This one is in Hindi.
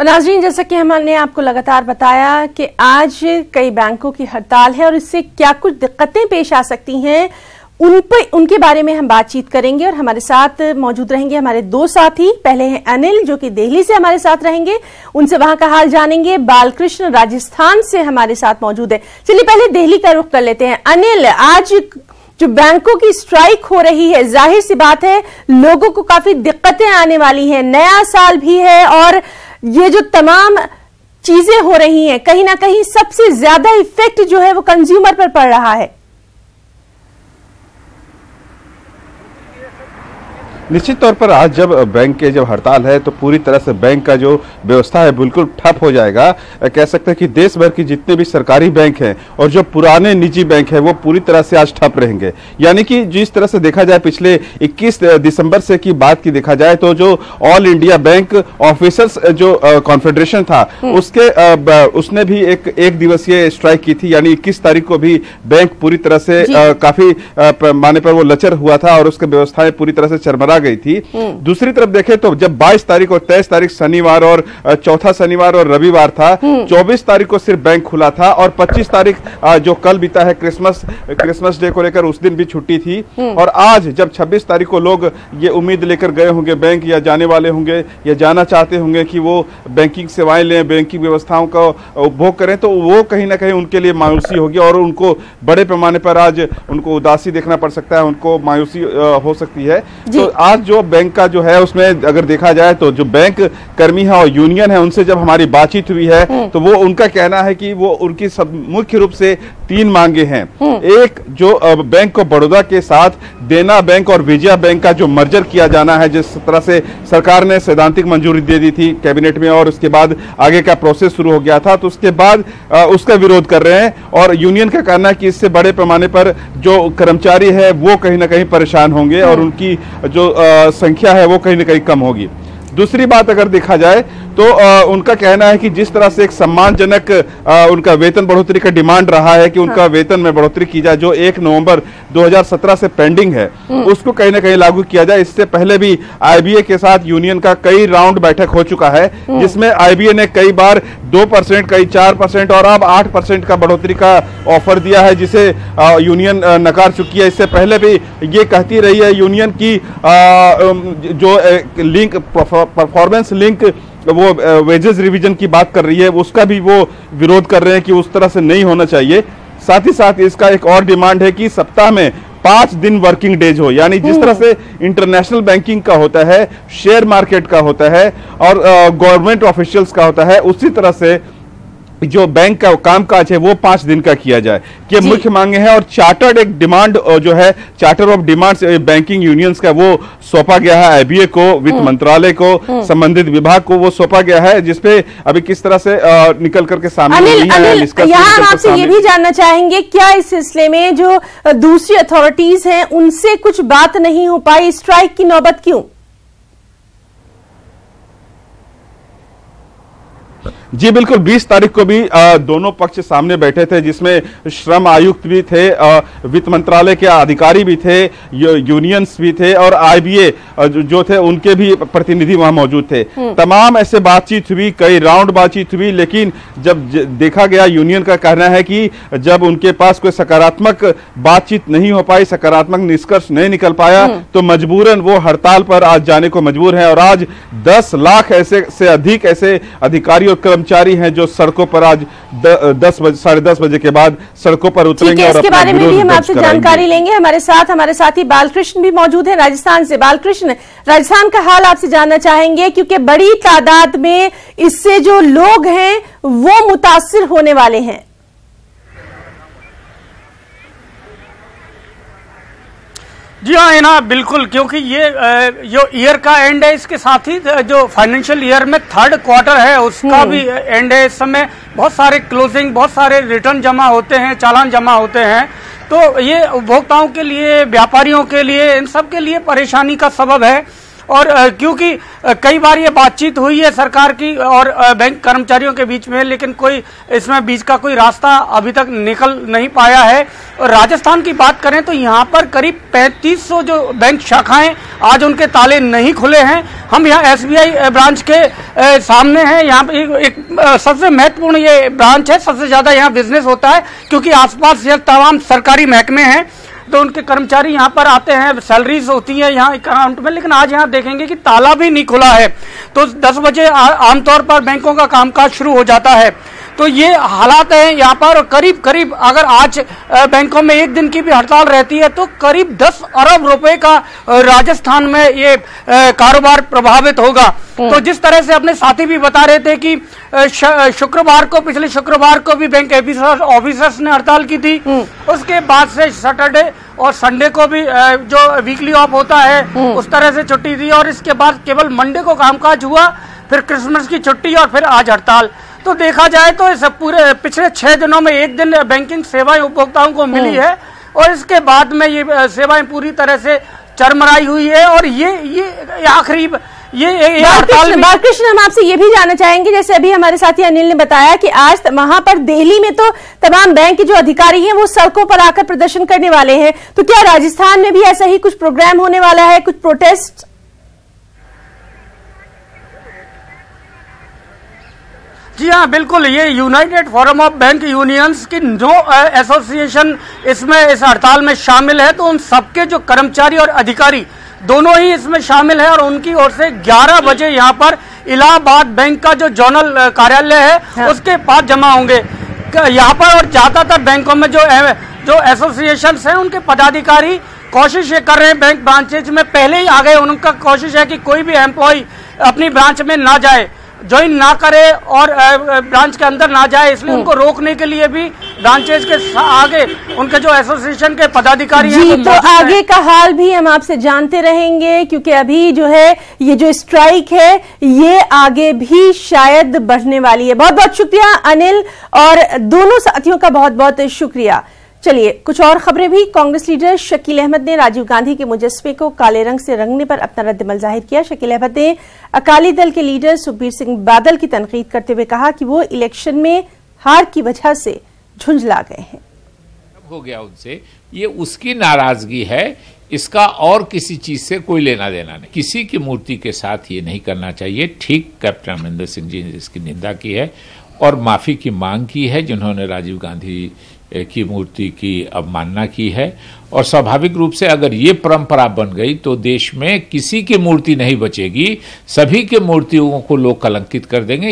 और नाज़रीन, जैसा कि हमने आपको लगातार बताया कि आज कई बैंकों की हड़ताल है और इससे क्या कुछ दिक्कतें पेश आ सकती हैं उनके बारे में हम बातचीत करेंगे। और हमारे साथ मौजूद रहेंगे हमारे दो साथी। पहले हैं अनिल, जो कि दिल्ली से हमारे साथ रहेंगे, उनसे वहां का हाल जानेंगे। बालकृष्ण राजस्थान से हमारे साथ मौजूद है। चलिए पहले दिल्ली का रुख कर लेते हैं। अनिल, आज जो बैंकों की स्ट्राइक हो रही है, जाहिर सी बात है लोगों को काफी दिक्कतें आने वाली हैं, नया साल भी है और ये जो तमाम चीजें हो रही हैं, कहीं ना कहीं सबसे ज्यादा इफेक्ट जो है वो कंज्यूमर पर पड़ रहा है। निश्चित तौर पर आज जब बैंक के जब हड़ताल है तो पूरी तरह से बैंक का जो व्यवस्था है बिल्कुल ठप हो जाएगा। कह सकते हैं कि देश भर की जितने भी सरकारी बैंक हैं और जो पुराने निजी बैंक हैं वो पूरी तरह से आज ठप रहेंगे। यानी कि जिस तरह से देखा जाए पिछले 21 दिसंबर से की बात की देखा जाए तो जो ऑल इंडिया बैंक ऑफिसर्स जो कॉन्फेडरेशन था उसने भी एक दिवसीय स्ट्राइक की थी। यानी 21 तारीख को भी बैंक पूरी तरह से काफी पैमाने पर वो लचर हुआ था और उसकी व्यवस्थाएं पूरी तरह से चरमरा गई थी। दूसरी तरफ देखें तो जब 22 तारीख और 23 तारीख शनिवार और चौथा शनिवार और रविवार था, 24 तारीख को सिर्फ बैंक खुला था और 25 तारीख जो कल बीता है क्रिसमस डे को लेकर, उस दिन भी छुट्टी थी। और आज जब 26 तारीख को लोग ये उम्मीद लेकर गए होंगे बैंक या जाने वाले होंगे या जाना चाहते होंगे कि वो बैंकिंग सेवाएं लें, बैंकिंग व्यवस्थाओं का उपभोग करें, तो वो कहीं ना कहीं उनके लिए मायूसी होगी और उनको बड़े पैमाने पर आज उनको उदासी देखना पड़ सकता है, उनको मायूसी हो सकती है। तो आज जो बैंक का जो है उसमें अगर देखा जाए तो जो बैंक कर्मी है और यूनियन है उनसे जब हमारी बातचीत हुई है तो वो उनका कहना है कि वो उनकी सब मुख्य रूप से 3 मांगे हैं। एक, जो बैंक को बड़ौदा के साथ देना बैंक और विजया बैंक का जो मर्जर किया जाना है, जिस तरह से सरकार ने सैद्धांतिक मंजूरी दे दी थी कैबिनेट में और उसके बाद आगे का प्रोसेस शुरू हो गया था, तो उसके बाद उसका विरोध कर रहे हैं। और यूनियन का कहना है कि इससे बड़े पैमाने पर जो कर्मचारी है वो कहीं ना कहीं परेशान होंगे और उनकी जो संख्या है वो कहीं ना कहीं कम होगी। दूसरी बात अगर देखा जाए तो उनका कहना है कि जिस तरह से एक सम्मानजनक उनका वेतन बढ़ोतरी का डिमांड रहा है कि उनका वेतन में बढ़ोतरी की जाए, जो 1 नवंबर 2017 से पेंडिंग है, उसको कहीं ना कहीं लागू किया जाए। इससे पहले भी आईबीए के साथ यूनियन का कई राउंड बैठक हो चुका है, जिसमें आईबीए ने कई बार 2%, कई 4% और अब 8% का बढ़ोतरी का ऑफर दिया है, जिसे यूनियन नकार चुकी है। इससे पहले भी ये कहती रही है यूनियन की जो लिंक परफॉर्मेंस लिंक वो वेजेस रिवीजन की बात कर रही है, उसका भी वो विरोध कर रहे हैं कि उस तरह से नहीं होना चाहिए। साथ ही साथ इसका एक और डिमांड है कि सप्ताह में 5 दिन वर्किंग डेज हो, यानी जिस तरह से इंटरनेशनल बैंकिंग का होता है, शेयर मार्केट का होता है और गवर्नमेंट ऑफिशियल्स का होता है, उसी तरह से जो बैंक का कामकाज है वो 5 दिन का किया जाए, ये मुख्य मांगे हैं। और चार्टर्ड एक डिमांड जो है, charter of demands banking unions का, वो सौंपा गया है आईबीए को, वित्त मंत्रालय को, संबंधित विभाग को वो सौंपा गया है, जिसपे अभी किस तरह से निकल करके सामने नहीं आया। यहाँ हम आपसे ये भी जानना चाहेंगे, क्या इस सिलसिले में जो दूसरी अथॉरिटीज हैं उनसे कुछ बात नहीं हो पाई, स्ट्राइक की नौबत क्यों? जी बिल्कुल, 20 तारीख को भी दोनों पक्ष सामने बैठे थे, जिसमें श्रम आयुक्त भी थे, वित्त मंत्रालय के अधिकारी भी थे, यूनियंस भी थे और आईबीए जो थे उनके भी प्रतिनिधि वहां मौजूद थे। तमाम ऐसे बातचीत हुई, कई राउंड बातचीत हुई, लेकिन जब देखा गया, यूनियन का कहना है कि जब उनके पास कोई सकारात्मक बातचीत नहीं हो पाई, सकारात्मक निष्कर्ष नहीं निकल पाया, तो मजबूरन वो हड़ताल पर आज जाने को मजबूर है। और आज 10 लाख ऐसे से अधिक ऐसे अधिकारी और कर्मचारी हैं जो सड़कों पर आज 10 10:30 बजे के बाद सड़कों पर उतरेंगे। और इसके बारे में भी हम आपसे जानकारी लेंगे। हमारे साथी बालकृष्ण भी मौजूद हैं राजस्थान से। बालकृष्ण, राजस्थान का हाल आपसे जानना चाहेंगे, क्योंकि बड़ी तादाद में इससे जो लोग हैं वो मुतासिर होने वाले हैं। जी हाँ हिना, बिल्कुल, क्योंकि ये जो ईयर का एंड है, इसके साथ ही जो फाइनेंशियल ईयर में 3rd क्वार्टर है उसका भी एंड है। इस समय बहुत सारे क्लोजिंग, बहुत सारे रिटर्न जमा होते हैं, चालान जमा होते हैं, तो ये उपभोक्ताओं के लिए, व्यापारियों के लिए, इन सब के लिए परेशानी का सबब है। और क्योंकि कई बार ये बातचीत हुई है सरकार की और बैंक कर्मचारियों के बीच में, लेकिन कोई इसमें बीच का कोई रास्ता अभी तक निकल नहीं पाया है। और राजस्थान की बात करें तो यहाँ पर करीब 3500 जो बैंक शाखाएं आज उनके ताले नहीं खुले हैं। हम यहाँ SBI ब्रांच के सामने हैं। यहाँ पे एक सबसे महत्वपूर्ण ये ब्रांच है, सबसे ज्यादा यहाँ बिजनेस होता है क्योंकि आसपास ये तमाम सरकारी महकमे हैं, तो उनके कर्मचारी यहाँ पर आते हैं, सैलरीज होती है यहाँ अकाउंट में। लेकिन आज यहाँ देखेंगे कि ताला भी नहीं खुला है। तो 10 बजे आमतौर पर बैंकों का कामकाज शुरू हो जाता है। तो ये हालात हैं यहाँ पर। करीब करीब अगर आज बैंकों में एक दिन की भी हड़ताल रहती है तो करीब 10 अरब रुपए का राजस्थान में ये कारोबार प्रभावित होगा। तो जिस तरह से अपने साथी भी बता रहे थे कि पिछले शुक्रवार को भी बैंक ऑफिसर्स ने हड़ताल की थी। उसके बाद से सैटरडे और संडे को भी जो वीकली ऑफ होता है उस तरह से छुट्टी दी, और इसके बाद केवल मंडे को कामकाज हुआ, फिर क्रिसमस की छुट्टी और फिर आज हड़ताल। तो देखा जाए तो इस पूरे पिछले 6 दिनों में एक दिन बैंकिंग सेवाएं उपभोक्ताओं को मिली है और इसके बाद में ये सेवाएं पूरी तरह से चरमराई हुई है। और ये आखिरी बालकृष्ण, हम आपसे ये भी जानना चाहेंगे, जैसे अभी हमारे साथी अनिल ने बताया कि आज वहां पर दिल्ली में तो तमाम बैंक के जो अधिकारी हैं वो सड़कों पर आकर प्रदर्शन करने वाले हैं, तो क्या राजस्थान में भी ऐसा ही कुछ प्रोग्राम होने वाला है, कुछ प्रोटेस्ट? जी हाँ, बिल्कुल। ये United forum of bank unions की जो एसोसिएशन इसमें इस हड़ताल में शामिल है, तो उन सबके जो कर्मचारी और अधिकारी दोनों ही इसमें शामिल है और उनकी ओर से 11 बजे यहाँ पर इलाहाबाद बैंक का जो जोनल कार्यालय है उसके पास जमा होंगे यहाँ पर। और ज्यादातर बैंकों में जो एसोसिएशन हैं उनके पदाधिकारी कोशिश ये कर रहे हैं, बैंक ब्रांचेज में पहले ही आ गए। उनका कोशिश है कि कोई भी एम्प्लॉय अपनी ब्रांच में ना जाए, ज्वाइन ना करे और ब्रांच के अंदर ना जाए, इसलिए उनको रोकने के लिए भी ब्रांचेज के आगे उनके जो एसोसिएशन के पदाधिकारी हैं। तो आगे का हाल भी हम आपसे जानते रहेंगे, क्योंकि अभी जो है ये जो स्ट्राइक है ये आगे भी शायद बढ़ने वाली है। बहुत बहुत शुक्रिया अनिल, और दोनों साथियों का बहुत बहुत शुक्रिया। चलिए कुछ और खबरें भी। कांग्रेस लीडर शकील अहमद ने राजीव गांधी के मुजस्समे को काले रंग से रंगने पर अपना रद्दमल जाहिर किया। शकील अहमद ने अकाली दल के लीडर सुखबीर सिंह बादल की तनकीद करते हुए कहा कि वो इलेक्शन में हार की वजह से झुंझला गए हैं। हो गया उनसे, ये उसकी नाराजगी है, इसका और किसी चीज से कोई लेना देना नहीं। किसी की मूर्ति के साथ ये नहीं करना चाहिए। ठीक कैप्टन अमरिंदर सिंह जी ने इसकी निंदा की है और माफी की मांग की है जिन्होंने राजीव गांधी की मूर्ति की अवमानना की है। और स्वाभाविक रूप से अगर ये परंपरा बन गई तो देश में किसी की मूर्ति नहीं बचेगी, सभी के मूर्तियों को लोग कलंकित कर देंगे।